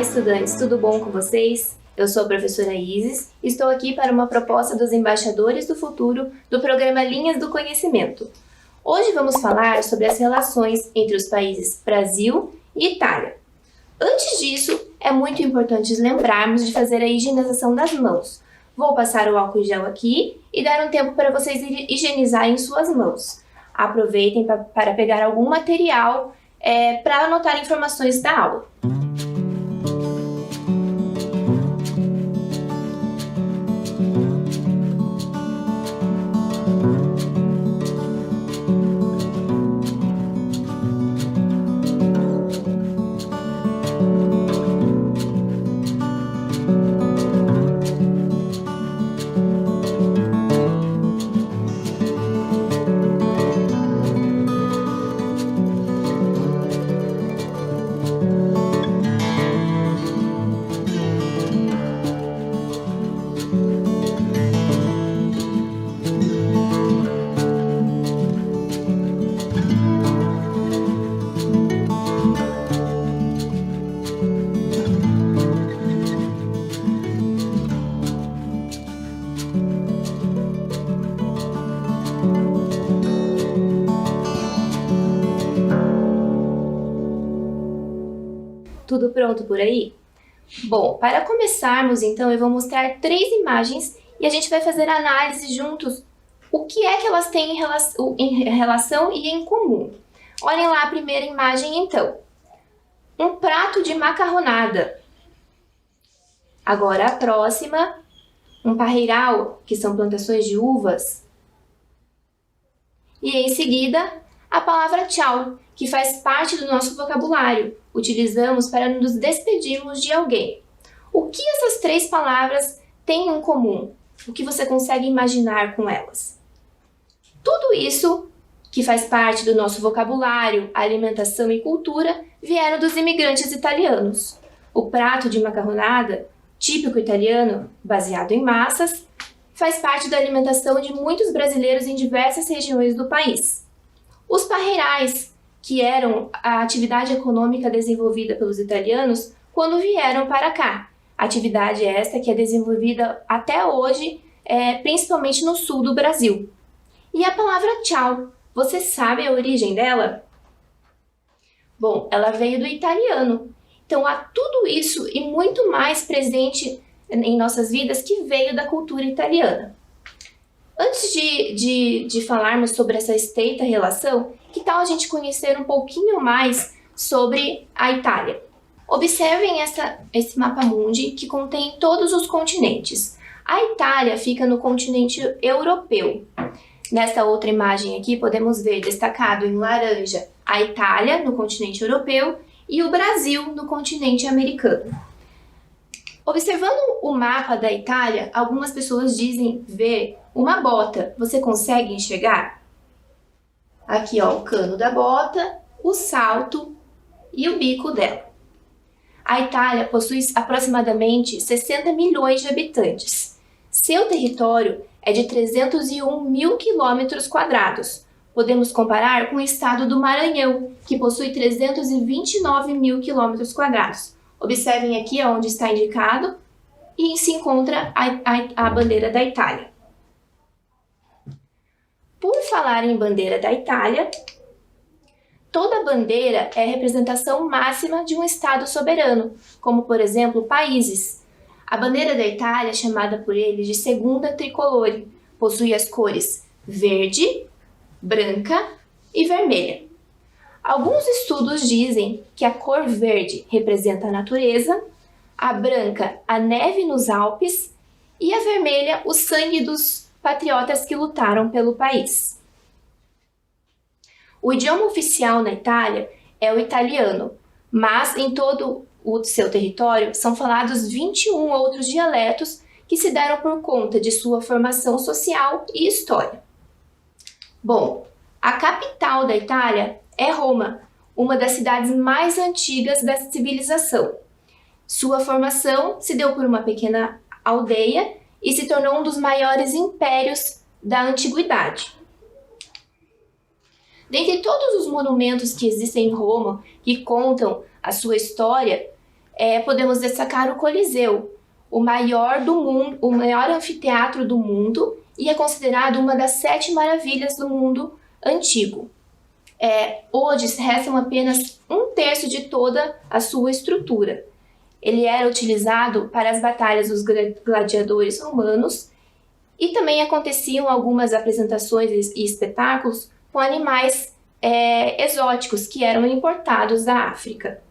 estudantes, tudo bom com vocês? Eu sou a professora Isis e estou aqui para uma proposta dos embaixadores do futuro do programa Linhas do Conhecimento. Hoje vamos falar sobre as relações entre os países Brasil e Itália. Antes disso, é muito importante lembrarmos de fazer a higienização das mãos. Vou passar o álcool gel aqui e dar um tempo para vocês higienizarem suas mãos. Aproveitem para pegar algum material para anotar informações da aula. Tudo pronto por aí? Bom, para começarmos então eu vou mostrar 3 imagens e a gente vai fazer a análise juntos o que é que elas têm em relação e em comum. Olhem lá a primeira imagem então. Um prato de macarronada. Agora a próxima, um parreiral, que são plantações de uvas. E em seguida, a palavra tchau, que faz parte do nosso vocabulário. Utilizamos para nos despedirmos de alguém. O que essas 3 palavras têm em comum? O que você consegue imaginar com elas? Tudo isso que faz parte do nosso vocabulário, alimentação e cultura, vieram dos imigrantes italianos. O prato de macarronada, típico italiano, baseado em massas, faz parte da alimentação de muitos brasileiros em diversas regiões do país. Os parreirais, que eram a atividade econômica desenvolvida pelos italianos quando vieram para cá. Atividade esta que é desenvolvida até hoje, principalmente no sul do Brasil. E a palavra tchau, você sabe a origem dela? Bom, ela veio do italiano. Então há tudo isso e muito mais presente em nossas vidas que veio da cultura italiana. Antes de falarmos sobre essa estreita relação, que tal a gente conhecer um pouquinho mais sobre a Itália? Observem esse mapa mundi que contém todos os continentes. A Itália fica no continente europeu. Nesta outra imagem aqui podemos ver destacado em laranja a Itália no continente europeu e o Brasil no continente americano. Observando o mapa da Itália, algumas pessoas dizem ver uma bota. Você consegue enxergar? Aqui, ó, o cano da bota, o salto e o bico dela. A Itália possui aproximadamente 60 milhões de habitantes. Seu território é de 301 mil quilômetros quadrados. Podemos comparar com o estado do Maranhão, que possui 329 mil quilômetros quadrados. Observem aqui onde está indicado e se encontra a bandeira da Itália. Por falar em bandeira da Itália, toda bandeira é a representação máxima de um Estado soberano, como por exemplo países. A bandeira da Itália é chamada por eles de segunda tricolore, possui as cores verde, branca e vermelha. Alguns estudos dizem que a cor verde representa a natureza, a branca a neve nos Alpes e a vermelha o sangue dos patriotas que lutaram pelo país. O idioma oficial na Itália é o italiano, mas em todo o seu território são falados 21 outros dialetos que se deram por conta de sua formação social e história. Bom, a capital da Itália é Roma, uma das cidades mais antigas da civilização. Sua formação se deu por uma pequena aldeia e se tornou um dos maiores impérios da antiguidade. Dentre todos os monumentos que existem em Roma, que contam a sua história, podemos destacar o Coliseu, o maior do mundo, o maior anfiteatro do mundo, e é considerado uma das 7 maravilhas do mundo antigo. Hoje restam apenas 1/3 de toda a sua estrutura. Ele era utilizado para as batalhas dos gladiadores romanos e também aconteciam algumas apresentações e espetáculos com animais exóticos que eram importados da África.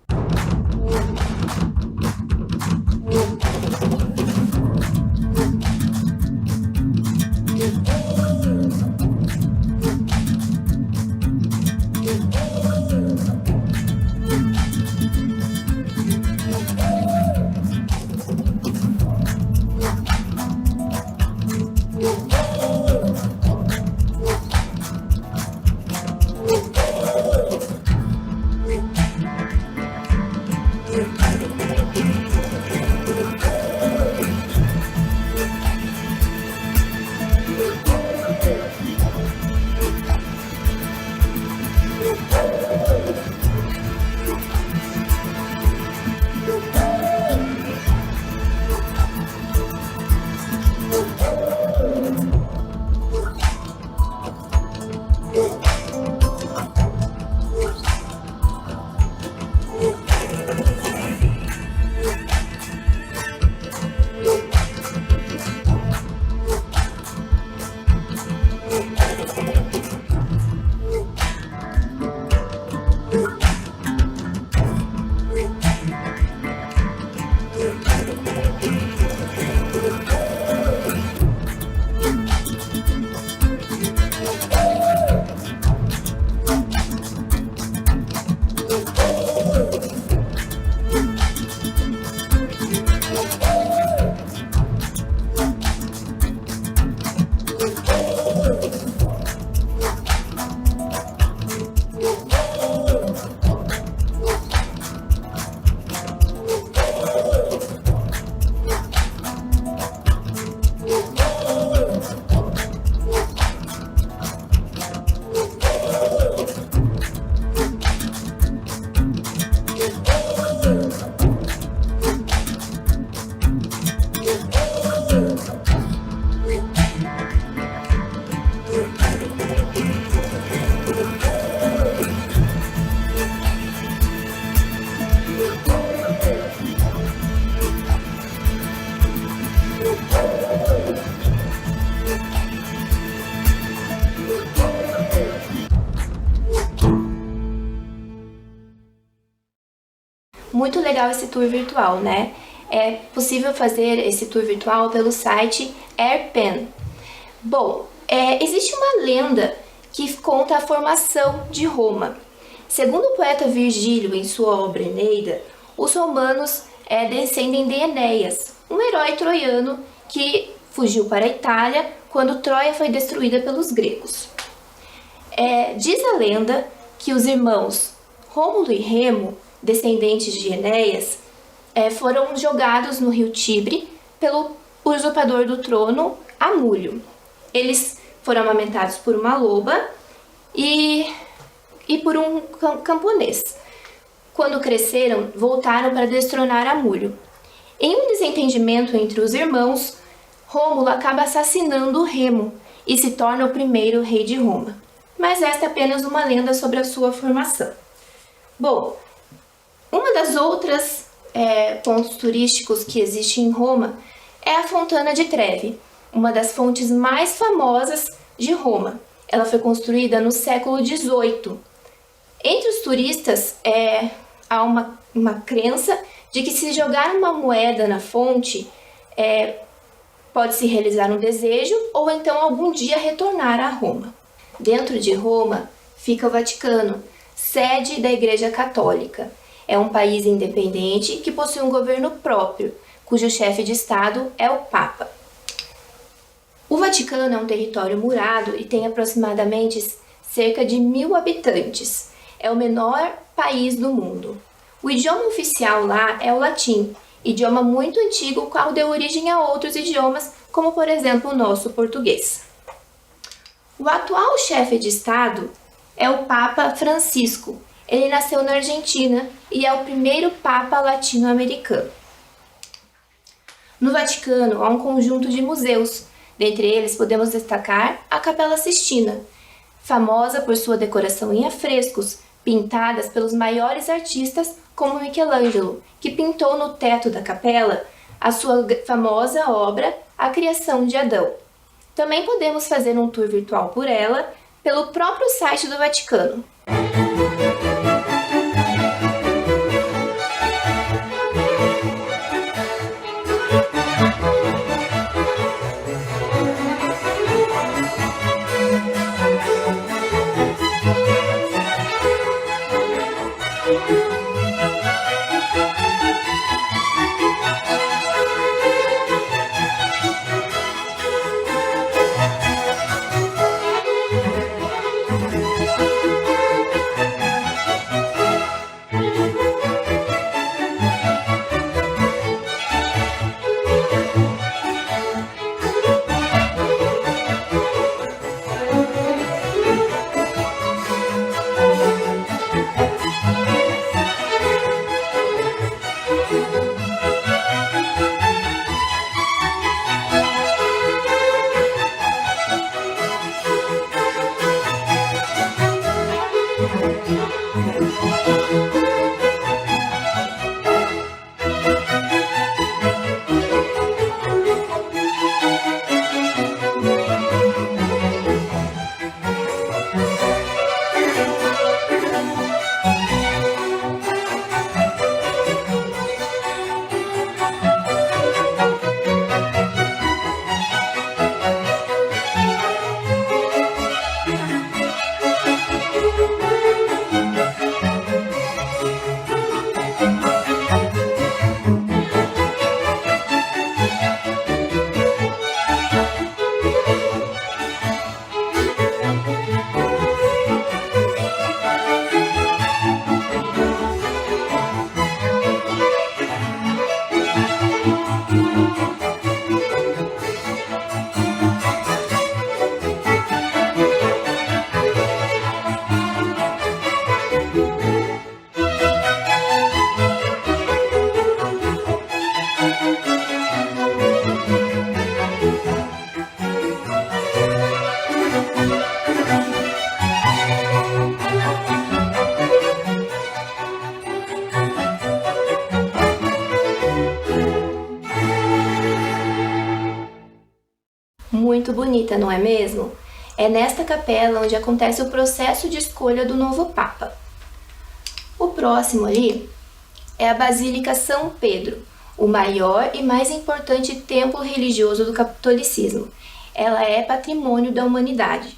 Muito legal esse tour virtual, né? É possível fazer esse tour virtual pelo site AirPen. Bom, existe uma lenda que conta a formação de Roma. Segundo o poeta Virgílio, em sua obra Eneida, os romanos descendem de Enéas, um herói troiano que fugiu para a Itália quando Troia foi destruída pelos gregos. Diz a lenda que os irmãos Rômulo e Remo, descendentes de Enéas, foram jogados no rio Tibre pelo usurpador do trono Amulho. Eles foram amamentados por uma loba e por um camponês. Quando cresceram, voltaram para destronar Amulho. Em um desentendimento entre os irmãos, Rômulo acaba assassinando Remo e se torna o primeiro rei de Roma. Mas esta é apenas uma lenda sobre a sua formação. Bom, uma das outras pontos turísticos que existe em Roma é a Fontana di Trevi, uma das fontes mais famosas de Roma. Ela foi construída no século XVIII. Entre os turistas há uma crença de que se jogar uma moeda na fonte pode-se realizar um desejo ou então algum dia retornar a Roma. Dentro de Roma fica o Vaticano, sede da Igreja Católica. É um país independente que possui um governo próprio, cujo chefe de Estado é o Papa. O Vaticano é um território murado e tem aproximadamente cerca de 1.000 habitantes. É o menor país do mundo. O idioma oficial lá é o latim, idioma muito antigo, qual deu origem a outros idiomas, como por exemplo o nosso português. O atual chefe de Estado é o Papa Francisco. Ele nasceu na Argentina e é o primeiro Papa latino-americano. No Vaticano há um conjunto de museus. Dentre eles podemos destacar a Capela Sistina, famosa por sua decoração em afrescos, pintadas pelos maiores artistas como Michelangelo, que pintou no teto da capela a sua famosa obra A Criação de Adão. Também podemos fazer um tour virtual por ela pelo próprio site do Vaticano. Muito bonita, não é mesmo? É nesta capela onde acontece o processo de escolha do novo Papa. O próximo ali é a Basílica São Pedro, o maior e mais importante templo religioso do catolicismo. Ela é patrimônio da humanidade.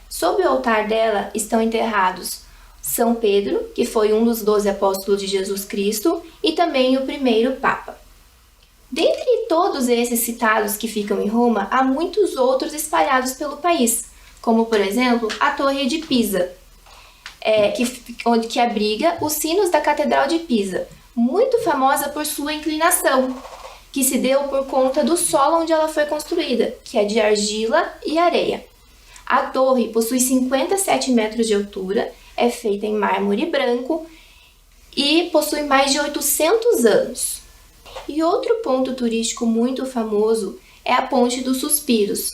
Sob o altar dela estão enterrados São Pedro, que foi um dos 12 apóstolos de Jesus Cristo, e também o primeiro Papa. Dentre todos esses citados que ficam em Roma, há muitos outros espalhados pelo país, como, por exemplo, a Torre de Pisa, que abriga os sinos da Catedral de Pisa, muito famosa por sua inclinação, que se deu por conta do solo onde ela foi construída, que é de argila e areia. A torre possui 57 metros de altura, é feita em mármore branco e possui mais de 800 anos. E outro ponto turístico muito famoso é a Ponte dos Suspiros,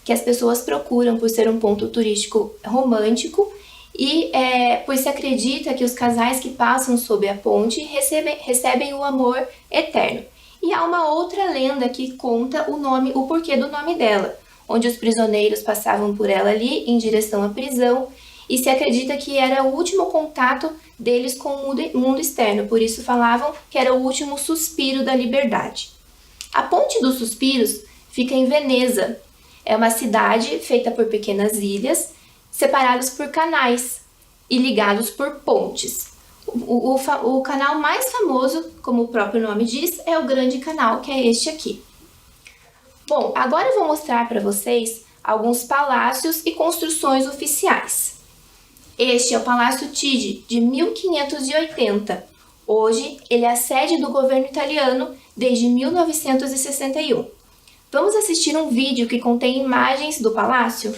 que as pessoas procuram por ser um ponto turístico romântico e pois se acredita que os casais que passam sob a ponte recebem o amor eterno. E há uma outra lenda que conta o porquê do nome dela, onde os prisioneiros passavam por ela ali em direção à prisão, e se acredita que era o último contato deles com o mundo externo, por isso falavam que era o último suspiro da liberdade. A Ponte dos Suspiros fica em Veneza. É uma cidade feita por pequenas ilhas, separados por canais e ligados por pontes. O canal mais famoso, como o próprio nome diz, é o Grande Canal, que é este aqui. Bom, agora eu vou mostrar para vocês alguns palácios e construções oficiais. Este é o Palácio Chigi, de 1580. Hoje, ele é a sede do governo italiano desde 1961. Vamos assistir um vídeo que contém imagens do palácio?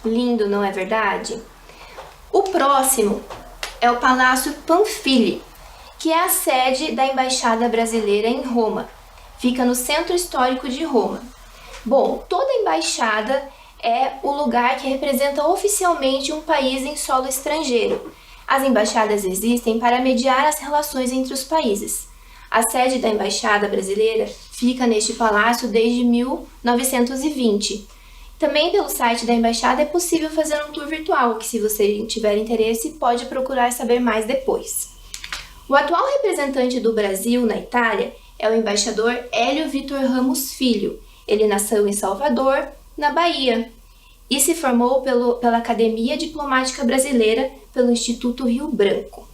Lindo, não é verdade? O próximo é o Palácio Pamphili, que é a sede da Embaixada Brasileira em Roma. Fica no centro histórico de Roma. Bom, toda embaixada é o lugar que representa oficialmente um país em solo estrangeiro. As embaixadas existem para mediar as relações entre os países. A sede da Embaixada Brasileira fica neste palácio desde 1920. Também pelo site da Embaixada é possível fazer um tour virtual, que se você tiver interesse pode procurar saber mais depois. O atual representante do Brasil na Itália é o embaixador Hélio Vitor Ramos Filho. Ele nasceu em Salvador, na Bahia, e se formou pela Academia Diplomática Brasileira pelo Instituto Rio Branco.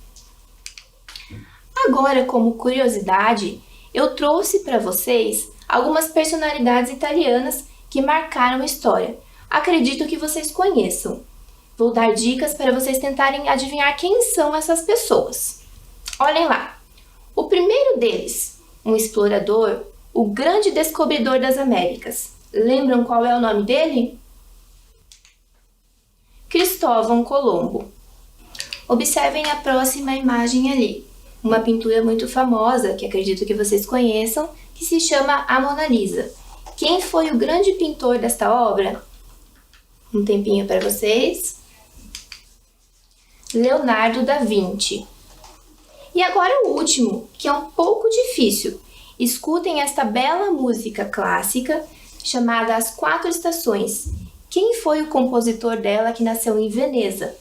Agora, como curiosidade, eu trouxe para vocês algumas personalidades italianas que marcaram a história. Acredito que vocês conheçam. Vou dar dicas para vocês tentarem adivinhar quem são essas pessoas. Olhem lá. O primeiro deles, um explorador, o grande descobridor das Américas. Lembram qual é o nome dele? Cristóvão Colombo. Observem a próxima imagem ali. Uma pintura muito famosa, que acredito que vocês conheçam, que se chama A Mona Lisa. Quem foi o grande pintor desta obra? Um tempinho para vocês. Leonardo da Vinci. E agora o último, que é um pouco difícil. Escutem esta bela música clássica chamada As Quatro Estações. Quem foi o compositor dela que nasceu em Veneza?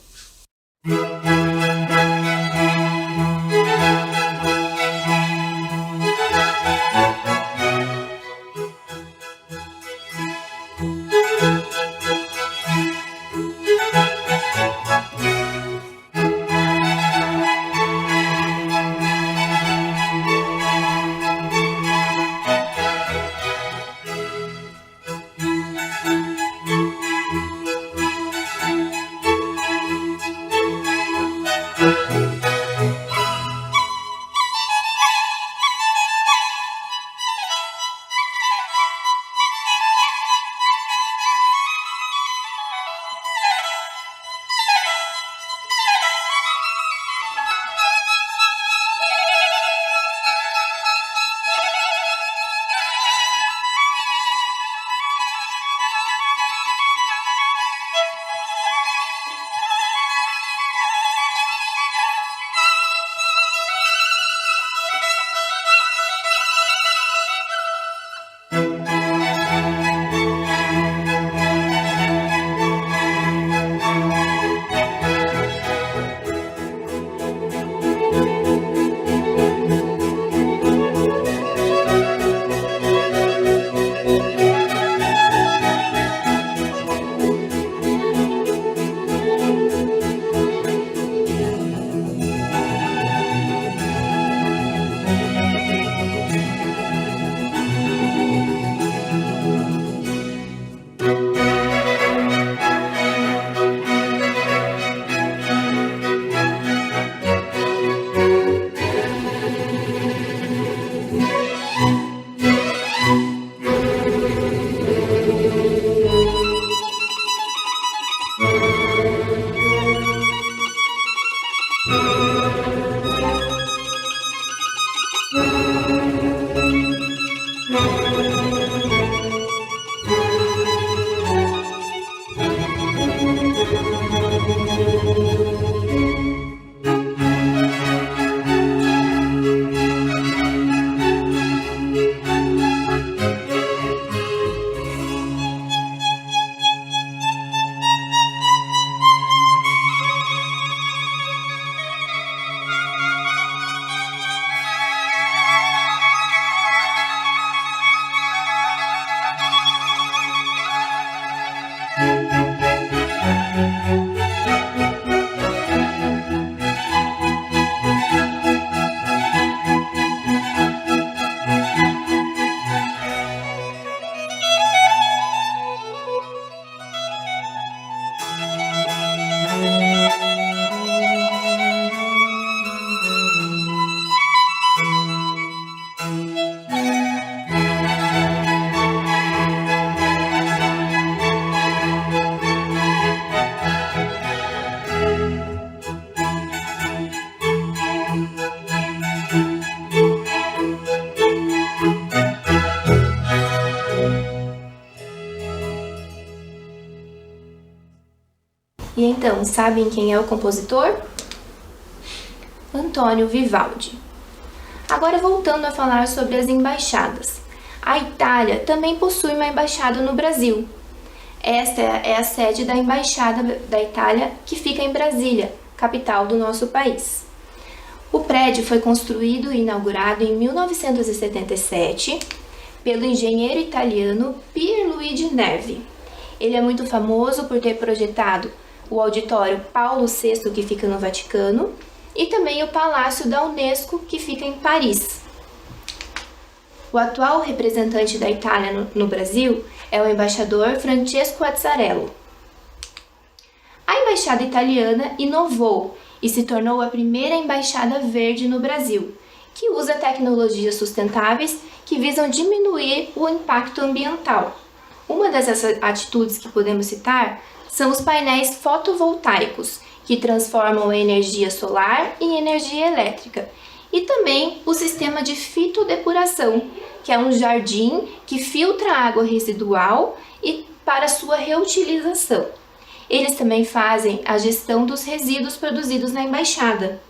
sabem quem é o compositor? Antônio Vivaldi. Agora voltando a falar sobre as embaixadas. A Itália também possui uma embaixada no Brasil. Esta é a sede da Embaixada da Itália, que fica em Brasília, capital do nosso país. O prédio foi construído e inaugurado em 1977 pelo engenheiro italiano Pierluigi Nervi. Ele é muito famoso por ter projetado o auditório Paulo VI, que fica no Vaticano, e também o Palácio da Unesco, que fica em Paris. O atual representante da Itália no Brasil é o embaixador Francesco Azzarello. A embaixada italiana inovou e se tornou a primeira embaixada verde no Brasil, que usa tecnologias sustentáveis que visam diminuir o impacto ambiental. Uma das atitudes que podemos citar são os painéis fotovoltaicos, que transformam a energia solar em energia elétrica, e também o sistema de fitodepuração, que é um jardim que filtra a água residual e para sua reutilização. Eles também fazem a gestão dos resíduos produzidos na embaixada.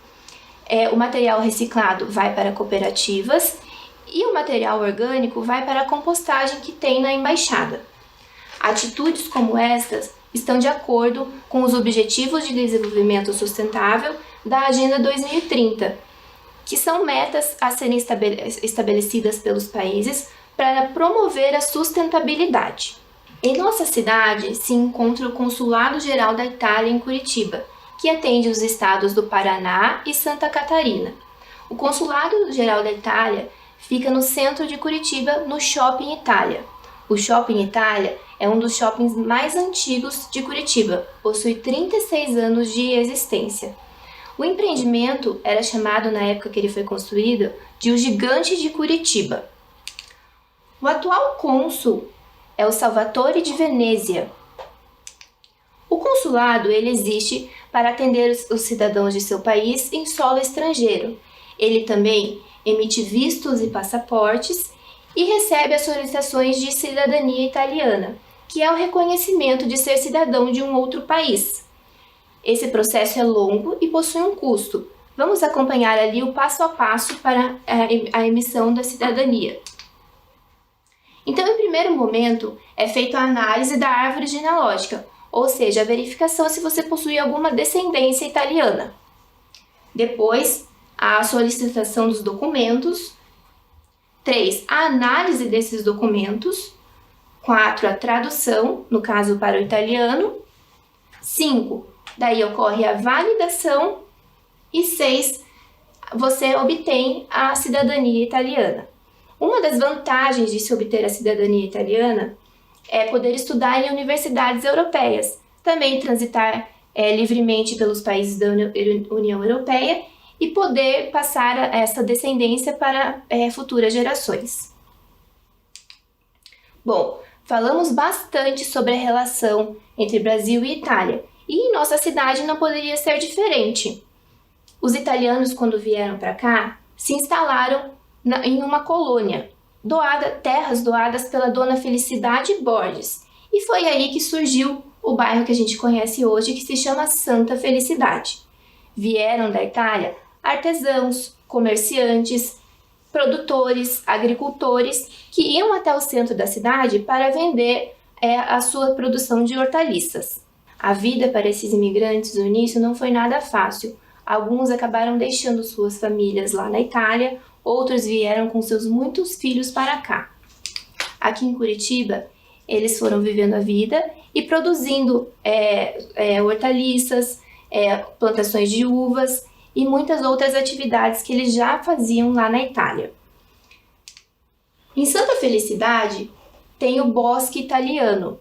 O material reciclado vai para cooperativas e o material orgânico vai para a compostagem que tem na embaixada. Atitudes como estas estão de acordo com os Objetivos de Desenvolvimento Sustentável da Agenda 2030, que são metas a serem estabelecidas pelos países para promover a sustentabilidade. Em nossa cidade se encontra o Consulado Geral da Itália em Curitiba, que atende os estados do Paraná e Santa Catarina. O Consulado Geral da Itália fica no centro de Curitiba, no Shopping Itália. O Shopping Itália é um dos shoppings mais antigos de Curitiba, possui 36 anos de existência. O empreendimento era chamado, na época que ele foi construído, de o Gigante de Curitiba. O atual cônsul é o Salvatore de Venezia. O consulado ele existe para atender os cidadãos de seu país em solo estrangeiro. Ele também emite vistos e passaportes e recebe as solicitações de cidadania italiana, que é o reconhecimento de ser cidadão de um outro país. Esse processo é longo e possui um custo. Vamos acompanhar ali o passo a passo para a emissão da cidadania. Então, em primeiro momento, é feita a análise da árvore genealógica, ou seja, a verificação se você possui alguma descendência italiana. Depois, a solicitação dos documentos. 3. A análise desses documentos. 4. A tradução, no caso para o italiano. 5. Daí ocorre a validação. E 6. Você obtém a cidadania italiana. Uma das vantagens de se obter a cidadania italiana é poder estudar em universidades europeias, também transitar livremente pelos países da União Europeia e poder passar essa descendência para futuras gerações. Bom, falamos bastante sobre a relação entre Brasil e Itália, e em nossa cidade não poderia ser diferente. Os italianos, quando vieram para cá, se instalaram em uma colônia, terras doadas pela dona Felicidade Borges, e foi aí que surgiu o bairro que a gente conhece hoje, que se chama Santa Felicidade. Vieram da Itália artesãos, comerciantes, produtores, agricultores, que iam até o centro da cidade para vender a sua produção de hortaliças. A vida para esses imigrantes no início não foi nada fácil. Alguns acabaram deixando suas famílias lá na Itália, outros vieram com seus muitos filhos para cá. Aqui em Curitiba, eles foram vivendo a vida e produzindo hortaliças, plantações de uvas e muitas outras atividades que eles já faziam lá na Itália. Em Santa Felicidade tem o Bosque Italiano,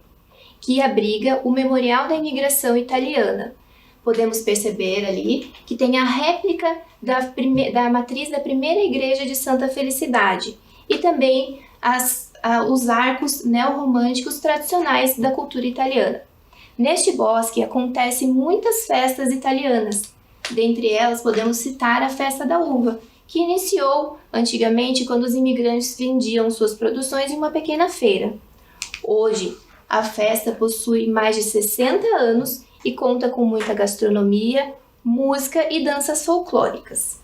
que abriga o Memorial da Imigração Italiana. Podemos perceber ali que tem a réplica da matriz da primeira igreja de Santa Felicidade e também os arcos neorromânticos tradicionais da cultura italiana. Neste bosque acontecem muitas festas italianas. Dentre elas podemos citar a Festa da Uva, que iniciou antigamente quando os imigrantes vendiam suas produções em uma pequena feira. Hoje, a festa possui mais de 60 anos e conta com muita gastronomia, música e danças folclóricas.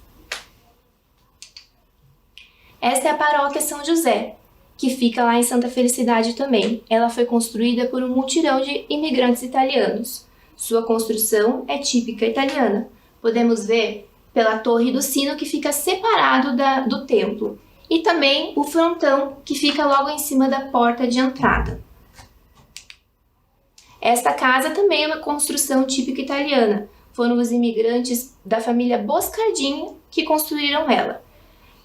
Esta é a paróquia São José, que fica lá em Santa Felicidade também. Ela foi construída por um mutirão de imigrantes italianos. Sua construção é típica italiana. Podemos ver pela torre do sino que fica separado do templo e também o frontão que fica logo em cima da porta de entrada. Esta casa também é uma construção típica italiana. Foram os imigrantes da família Boscardini que construíram ela.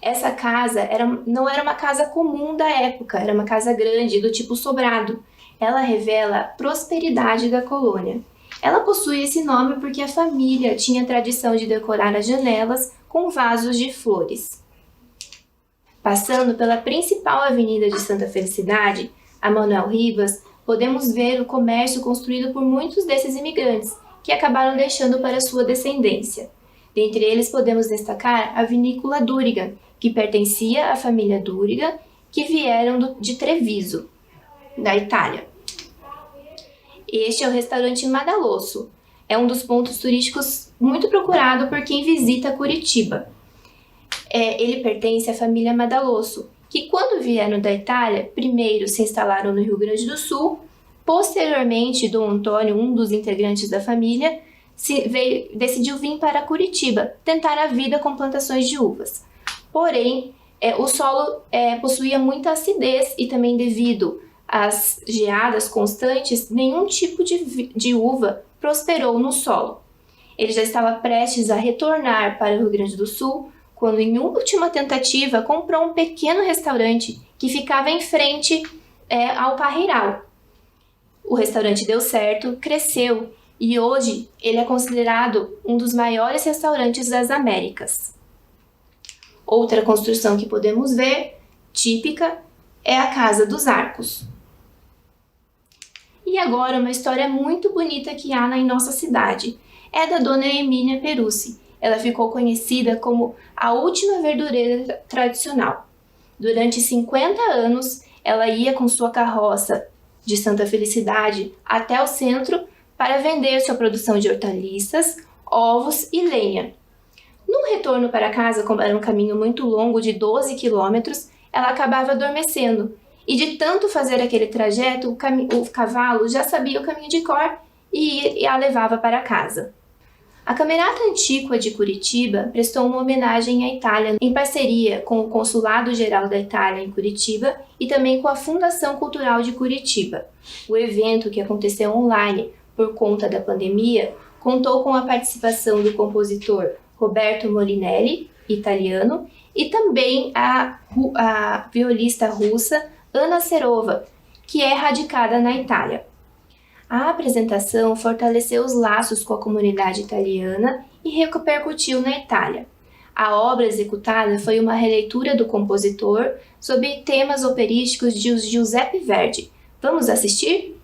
Essa casa não era uma casa comum da época, era uma casa grande, do tipo sobrado. Ela revela a prosperidade da colônia. Ela possui esse nome porque a família tinha a tradição de decorar as janelas com vasos de flores. Passando pela principal avenida de Santa Felicidade, a Manuel Rivas, podemos ver o comércio construído por muitos desses imigrantes, que acabaram deixando para sua descendência. Dentre eles podemos destacar a Vinícola Duriga, que pertencia à família Duriga, que vieram de Treviso, da Itália. Este é o restaurante Madalosso. É um dos pontos turísticos muito procurado por quem visita Curitiba. Ele pertence à família Madalosso, que quando vieram da Itália, primeiro se instalaram no Rio Grande do Sul, posteriormente Dom Antônio, um dos integrantes da família, decidiu vir para Curitiba, tentar a vida com plantações de uvas. Porém, o solo possuía muita acidez e também devido às geadas constantes, nenhum tipo de uva prosperou no solo. Ele já estava prestes a retornar para o Rio Grande do Sul, quando em última tentativa comprou um pequeno restaurante que ficava em frente ao Parreiral. O restaurante deu certo, cresceu e hoje ele é considerado um dos maiores restaurantes das Américas. Outra construção que podemos ver, típica, é a Casa dos Arcos. E agora uma história muito bonita que há em nossa cidade. É da Dona Emília Perucci. Ela ficou conhecida como a última verdureira tradicional. Durante 50 anos, ela ia com sua carroça de Santa Felicidade até o centro para vender sua produção de hortaliças, ovos e lenha. No retorno para casa, como era um caminho muito longo de 12 quilômetros, ela acabava adormecendo. E de tanto fazer aquele trajeto, o cavalo já sabia o caminho de cor e a levava para casa. A Camerata Antiqua de Curitiba prestou uma homenagem à Itália em parceria com o Consulado Geral da Itália em Curitiba e também com a Fundação Cultural de Curitiba. O evento, que aconteceu online por conta da pandemia, contou com a participação do compositor Roberto Molinelli, italiano, e também a violista russa Anna Serova, que é radicada na Itália. A apresentação fortaleceu os laços com a comunidade italiana e repercutiu na Itália. A obra executada foi uma releitura do compositor sobre temas operísticos de Giuseppe Verdi. Vamos assistir?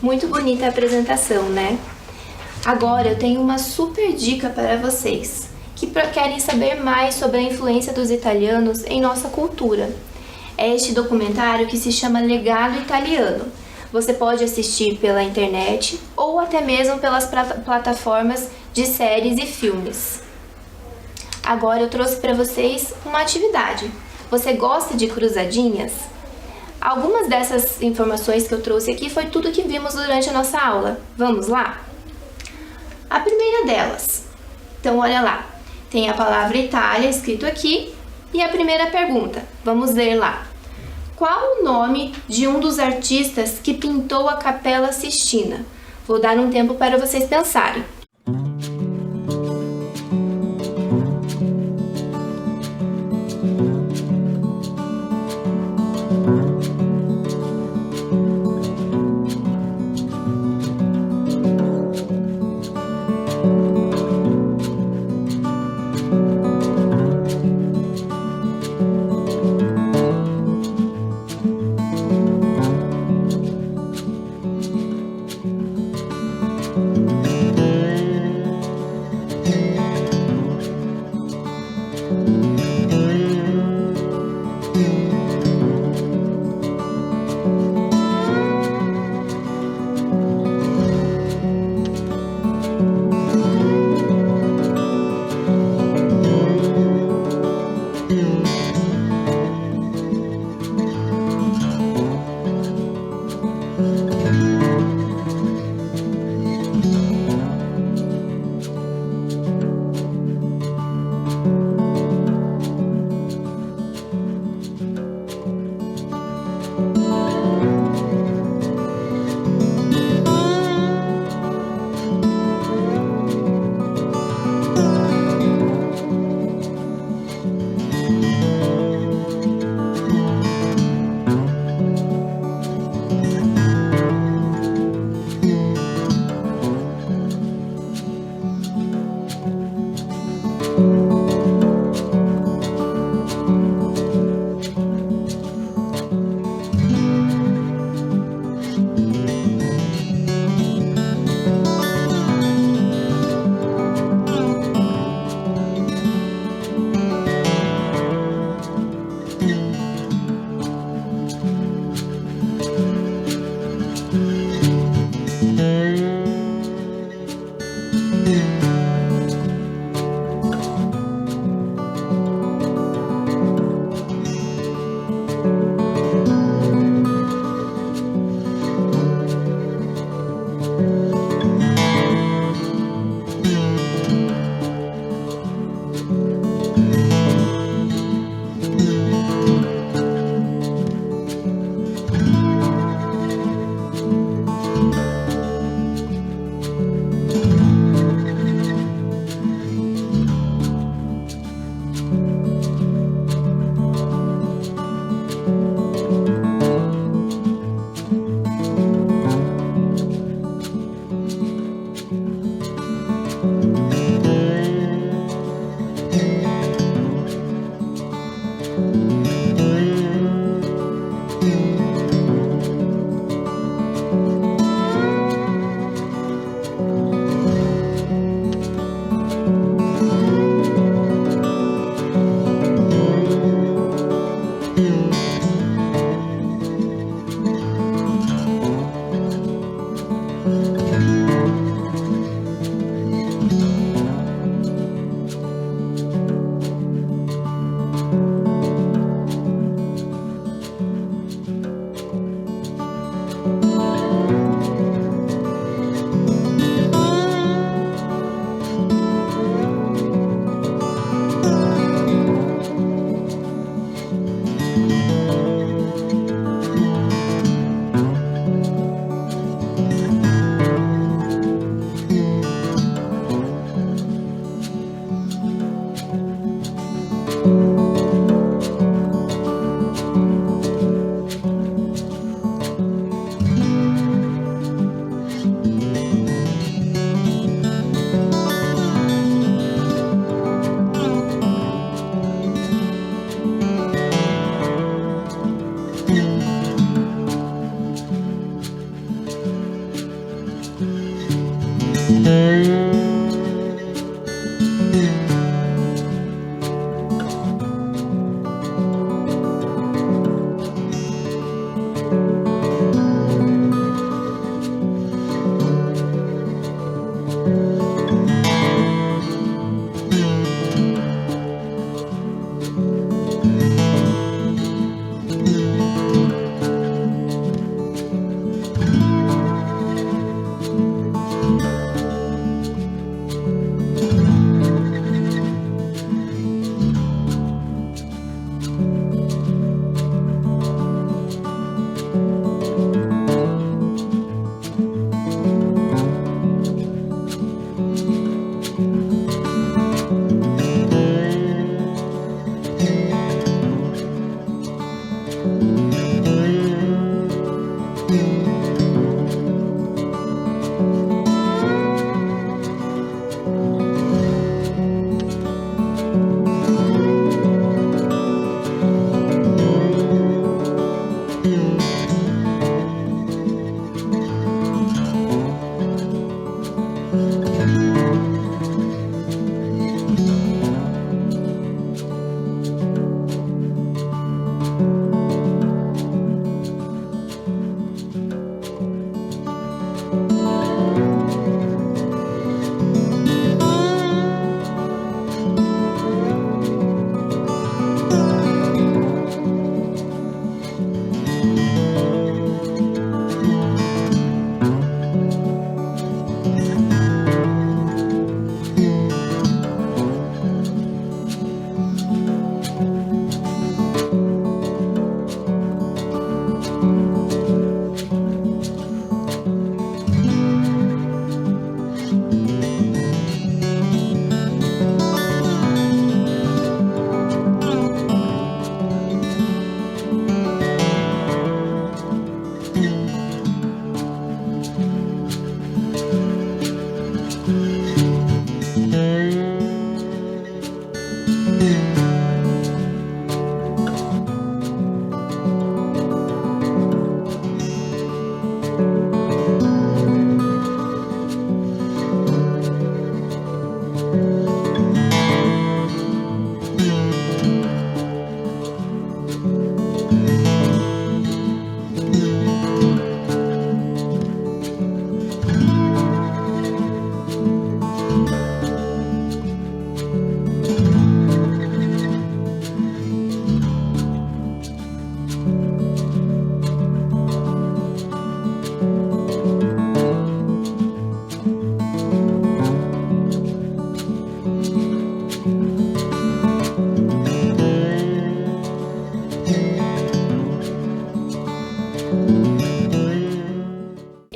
Muito bonita a apresentação, né? Agora eu tenho uma super dica para vocês que querem saber mais sobre a influência dos italianos em nossa cultura. É este documentário que se chama Legado Italiano. Você pode assistir pela internet ou até mesmo pelas plataformas de séries e filmes. Agora eu trouxe para vocês uma atividade. Você gosta de cruzadinhas? Algumas dessas informações que eu trouxe aqui foi tudo que vimos durante a nossa aula. Vamos lá? A primeira delas. Então, olha lá. Tem a palavra Itália escrito aqui e a primeira pergunta. Vamos ler lá. Qual o nome de um dos artistas que pintou a Capela Sistina? Vou dar um tempo para vocês pensarem.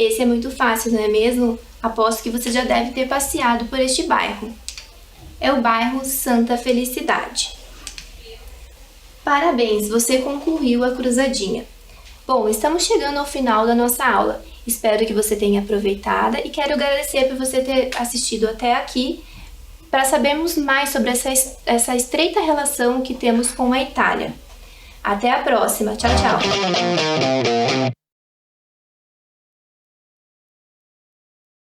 Esse é muito fácil, não é mesmo? Aposto que você já deve ter passeado por este bairro. É o bairro Santa Felicidade. Parabéns, você concluiu a cruzadinha. Bom, estamos chegando ao final da nossa aula. Espero que você tenha aproveitado e quero agradecer por você ter assistido até aqui para sabermos mais sobre essa estreita relação que temos com a Itália. Até a próxima. Tchau, tchau!